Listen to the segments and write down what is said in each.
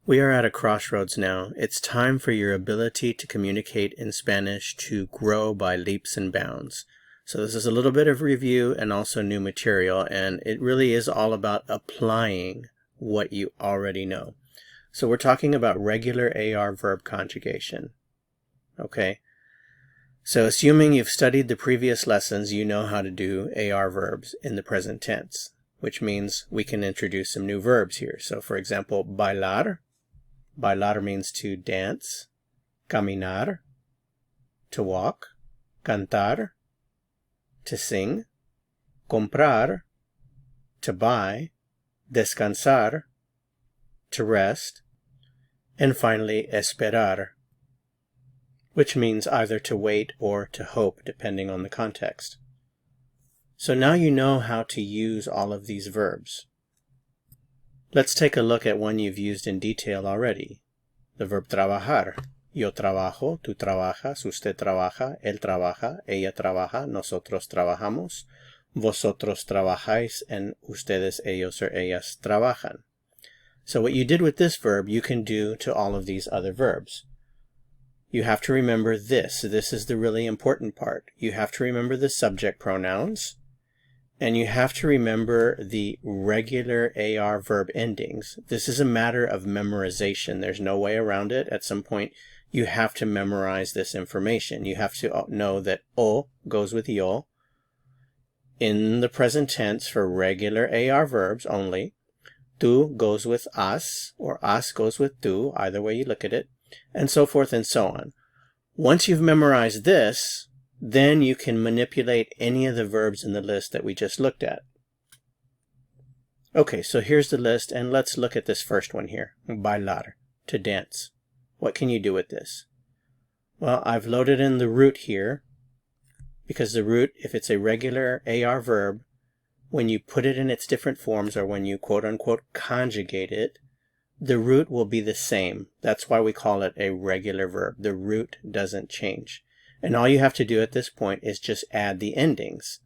We are at a crossroads now. It's time for your ability to communicate in Spanish to grow by leaps and bounds. So this is a little bit of review and also new material, and it really is all about applying what you already know. So we're talking about regular AR verb conjugation. Okay? So assuming you've studied the previous lessons, you know how to do AR verbs in the present tense, which means we can introduce some new verbs here. So for example, bailar. Bailar means to dance. Caminar, to walk. Cantar, to sing. Comprar, to buy. Descansar, to rest. And finally, esperar, which means either to wait or to hope, depending on the context. So now you know how to use all of these verbs. Let's take a look at one you've used in detail already. The verb trabajar. Yo trabajo, tú trabajas, usted trabaja, él trabaja, ella trabaja, nosotros trabajamos, vosotros trabajáis, and ustedes, ellos, or ellas trabajan. So what you did with this verb, you can do to all of these other verbs. You have to remember this. This is the really important part. You have to remember the subject pronouns. And you have to remember the regular AR verb endings. This is a matter of memorization. There's no way around it. At some point, you have to memorize this information. You have to know that o goes with yo in the present tense for regular AR verbs only. Tu goes with as, or as goes with tu, either way you look at it, and so forth and so on. Once you've memorized this, then you can manipulate any of the verbs in the list that we just looked at. Okay, so here's the list, and let's look at this first one here. Bailar, to dance. What can you do with this? Well, I've loaded in the root here, because the root, if it's a regular AR verb, when you put it in its different forms, or when you quote-unquote conjugate it, the root will be the same. That's why we call it a regular verb. The root doesn't change. And all you have to do at this point is just add the endings.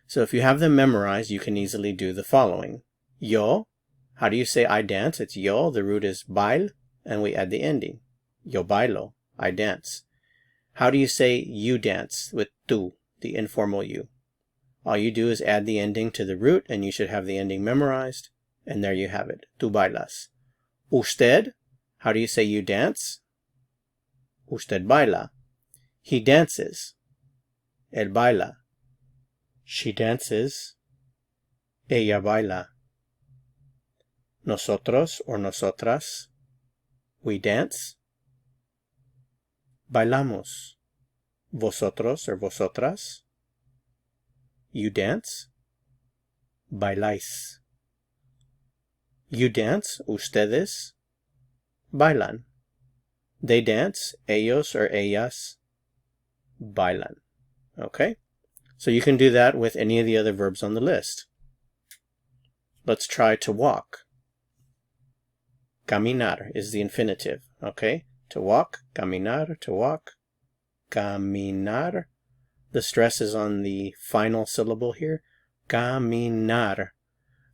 So if you have them memorized, you can easily do the following. Yo, how do you say I dance? It's yo, the root is bail, and we add the ending. Yo bailo, I dance. How do you say you dance? With tu, the informal you. All you do is add the ending to the root, and you should have the ending memorized. And there you have it. Tu bailas. Usted, how do you say you dance? Usted baila. He dances. Él baila. She dances. Ella baila. Nosotros or nosotras. We dance. Bailamos. Vosotros or vosotras. You dance. Bailáis. You dance. Ustedes. Bailan. They dance. Ellos or ellas. Bailan. Okay? So you can do that with any of the other verbs on the list. Let's try to walk. Caminar is the infinitive. Okay? To walk. Caminar. To walk. Caminar. The stress is on the final syllable here. Caminar.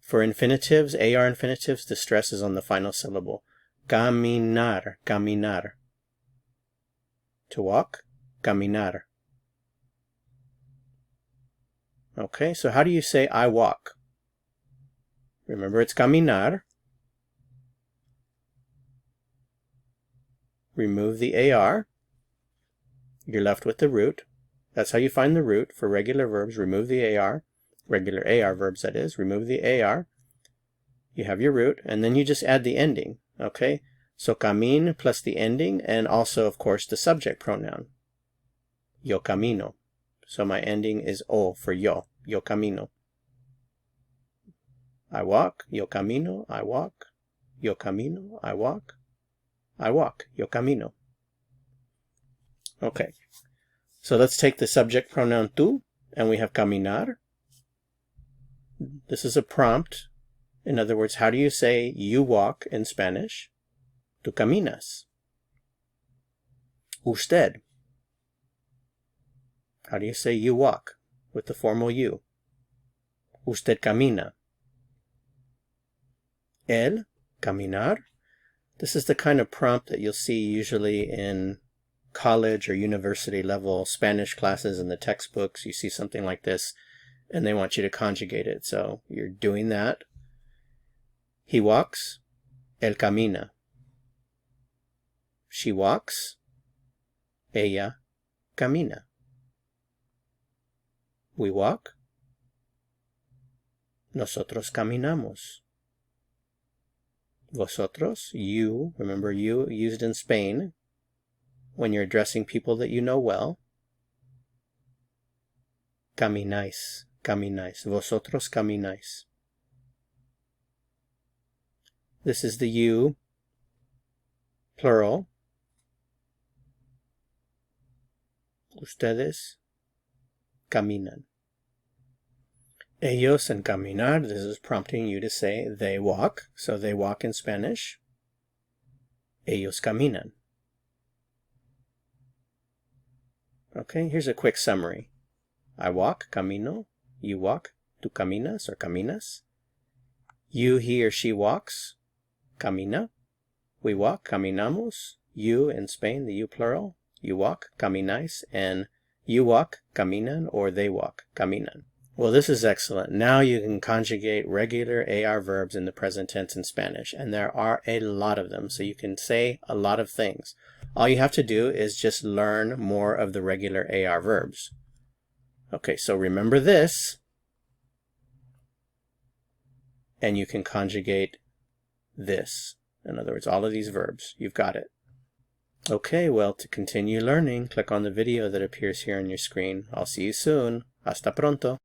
For infinitives, AR infinitives, the stress is on the final syllable. Caminar. Caminar. To walk. Caminar. Okay, so how do you say I walk? Remember, it's caminar. Remove the AR. You're left with the root. That's how you find the root for regular verbs. Remove the AR. Regular AR verbs, that is. Remove the AR. You have your root, and then you just add the ending. Okay? So camin plus the ending, and also, of course, the subject pronoun. Yo camino. So my ending is o for yo. Yo camino. I walk. Yo camino. I walk. Yo camino. I walk. I walk. Yo camino. Okay. So let's take the subject pronoun tú, and we have caminar. This is a prompt. In other words, how do you say you walk in Spanish? Tú caminas. Usted. How do you say you walk with the formal you? Usted camina. Él, caminar. This is the kind of prompt that you'll see usually in college or university level Spanish classes in the textbooks. You see something like this, and they want you to conjugate it. So you're doing that. He walks, él camina. She walks, ella camina. We walk, nosotros caminamos. Vosotros, you, remember you used in Spain when you're addressing people that you know well. Camináis, camináis. Vosotros camináis. This is the you, plural. Ustedes caminan. Ellos and caminar, this is prompting you to say they walk. So they walk in Spanish. Ellos caminan. Okay, here's a quick summary. I walk, camino. You walk, tú caminas or caminas. You, he or she walks, camina. We walk, caminamos. You in Spain, the you plural. You walk, camináis. And you walk, caminan, or they walk, caminan. Well, this is excellent. Now you can conjugate regular AR verbs in the present tense in Spanish, and there are a lot of them, so you can say a lot of things. All you have to do is just learn more of the regular AR verbs. Okay, so remember this, and you can conjugate this. In other words, all of these verbs. You've got it. Okay, well, to continue learning, click on the video that appears here on your screen. I'll see you soon. Hasta pronto.